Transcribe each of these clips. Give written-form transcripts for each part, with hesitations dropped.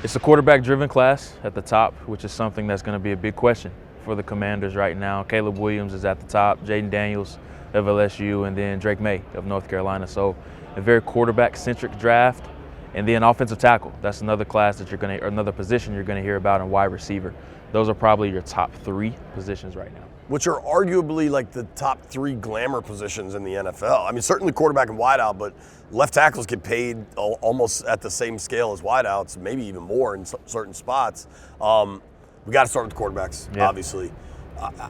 It's a quarterback-driven class at the top, which is something that's going to be a big question for the Commanders right now. Caleb Williams is at the top, Jayden Daniels of LSU, and then Drake Maye of North Carolina. So a very quarterback-centric draft. And then offensive tackle. That's another class that another position you're going to hear about, in wide receiver. Those are probably your top 3 positions right now. Which are arguably like the top 3 glamour positions in the NFL. I mean, certainly quarterback and wideout, but left tackles get paid almost at the same scale as wideouts, maybe even more in certain spots. We got to start with quarterbacks, obviously.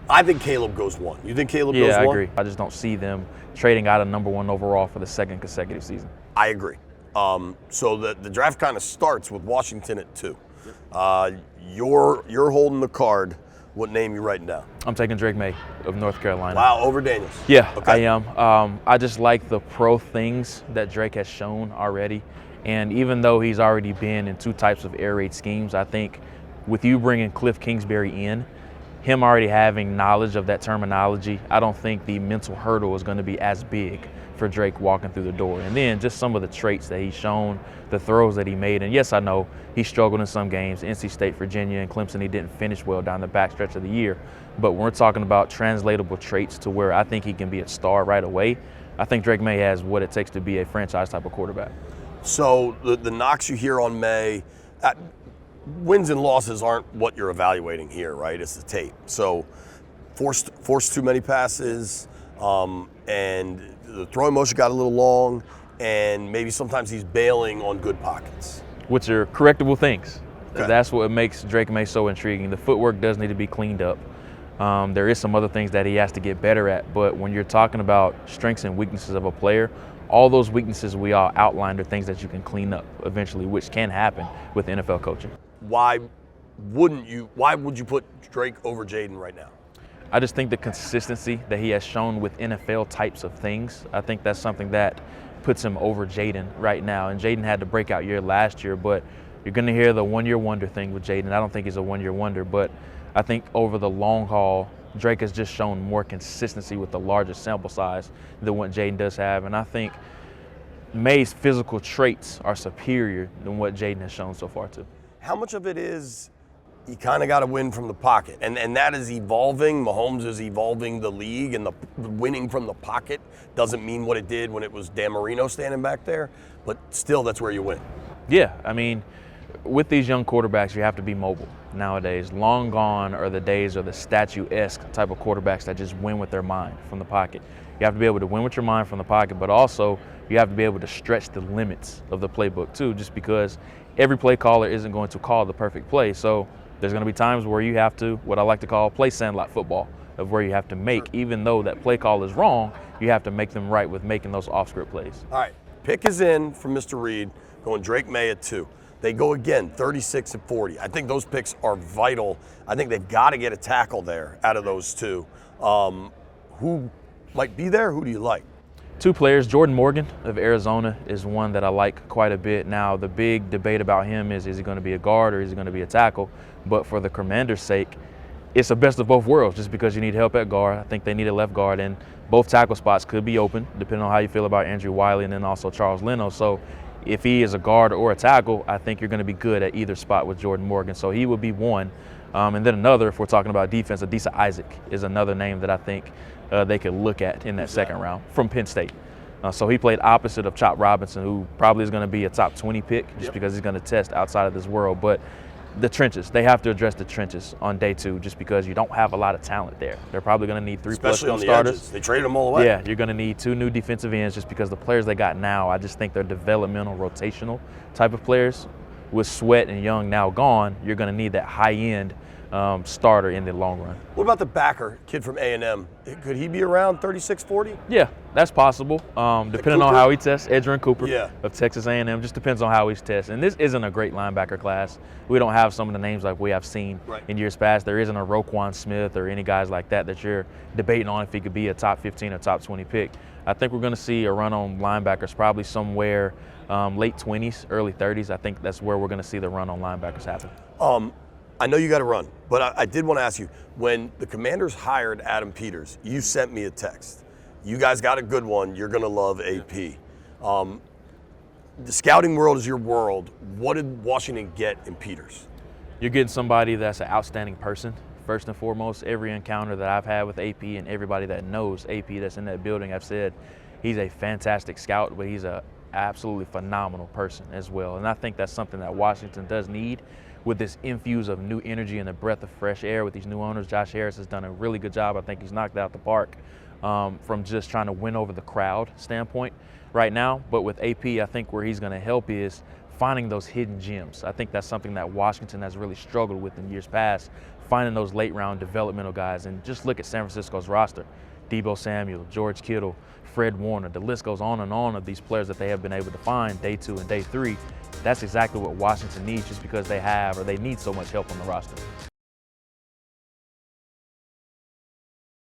I think Caleb goes 1. You think Caleb goes 1? Yeah, I agree. I just don't see them trading out of number 1 overall for the 2nd consecutive season. I agree. So the draft kind of starts with Washington at 2. You're holding the card. What name you writing down? I'm taking Drake Maye of North Carolina. Wow, over Daniels. Yeah, okay. I am. I just like the pro things that Drake has shown already. And even though he's already been in 2 types of air raid schemes, I think with you bringing Cliff Kingsbury in, him already having knowledge of that terminology, I don't think the mental hurdle is going to be as big for Drake walking through the door. And then just some of the traits that he's shown, the throws that he made. And yes, I know he struggled in some games. NC State, Virginia, and Clemson, he didn't finish well down the backstretch of the year. But when we're talking about translatable traits to where I think he can be a star right away, I think Drake Maye has what it takes to be a franchise type of quarterback. So the knocks you hear on Maye, wins and losses aren't what you're evaluating here, right? It's the tape. So forced too many passes, and the throwing motion got a little long, and maybe sometimes he's bailing on good pockets. Which are correctable things. Okay. That's what makes Drake Maye so intriguing. The footwork does need to be cleaned up. There is some other things that he has to get better at, but when you're talking about strengths and weaknesses of a player, all those weaknesses we all outlined are things that you can clean up eventually, which can happen with NFL coaching. Why would you put Drake over Jayden right now? I just think the consistency that he has shown with NFL types of things, I think that's something that puts him over Jayden right now. And Jayden had the breakout year last year, but you're going to hear the one-year wonder thing with Jayden. I don't think he's a one-year wonder, but I think over the long haul, Drake has just shown more consistency with the largest sample size than what Jayden does have. And I think Maye's physical traits are superior than what Jayden has shown so far too. How much of it is you kind of got to win from the pocket, and that is evolving. Mahomes is evolving the league, and the winning from the pocket doesn't mean what it did when it was Dan Marino standing back there, but still that's where you win. Yeah, I mean, with these young quarterbacks, you have to be mobile nowadays. Long gone are the days of the statue-esque type of quarterbacks that just win with their mind from the pocket. You have to be able to win with your mind from the pocket, but also you have to be able to stretch the limits of the playbook too, just because every play caller isn't going to call the perfect play. So there's going to be times where you have to, what I like to call play sandlot football, of where you have to make, even though that play call is wrong, you have to make them right with making those off-script plays. All right, pick is in from Mr. Reid, going Drake Maye at 2. They go again, 36 and 40. I think those picks are vital. I think they've got to get a tackle there out of those 2. Who might be there? Who do you like? 2 players. Jordan Morgan of Arizona is one that I like quite a bit. Now, the big debate about him is he going to be a guard or is he going to be a tackle? But for the Commanders' sake, it's a best of both worlds just because you need help at guard. I think they need a left guard, and both tackle spots could be open depending on how you feel about Andrew Wiley and then also Charles Leno. So if he is a guard or a tackle, I think you're going to be good at either spot with Jordan Morgan. So he would be one. And then another, if we're talking about defense, Adisa Isaac is another name that I think they could look at in that second round from Penn State. So he played opposite of Chop Robinson, who probably is going to be a top 20 pick just because he's going to test outside of this world. But the trenches, they have to address the trenches on day 2 just because you don't have a lot of talent there. They're probably going to need 3+ Especially on the starters. Edges. They traded them all away. Yeah, you're going to need 2 new defensive ends just because the players they got now, I just think they're developmental, rotational type of players. With Sweat and Young now gone, you're going to need that high-end starter in the long run. What about the backer, kid from A&M? Could he be around 36-40? Yeah, that's possible. Depending on how he tests. Edgerrin Cooper of Texas A&M, just depends on how he's tested. And this isn't a great linebacker class. We don't have some of the names like we have seen in years past. There isn't a Roquan Smith or any guys like that you're debating on if he could be a top 15 or top 20 pick. I think we're going to see a run on linebackers probably somewhere late 20s, early 30s. I think that's where we're going to see the run on linebackers happen. I know you got to run, but I did want to ask you, when the Commanders hired Adam Peters, you sent me a text. You guys got a good one. You're going to love AP. the scouting world is your world. What did Washington get in Peters? You're getting somebody that's an outstanding person. First and foremost, every encounter that I've had with AP and everybody that knows AP that's in that building, I've said he's a fantastic scout, but he's a absolutely phenomenal person as well. And I think that's something that Washington does need with this infuse of new energy and a breath of fresh air with these new owners. Josh Harris has done a really good job. I think he's knocked it out the park from just trying to win over the crowd standpoint right now. But with AP, I think where he's going to help is finding those hidden gems. I think that's something that Washington has really struggled with in years past, finding those late round developmental guys. And just look at San Francisco's roster. Deebo Samuel, George Kittle, Fred Warner, the list goes on and on of these players that they have been able to find day 2 and day 3. That's exactly what Washington needs, just because they have or they need so much help on the roster.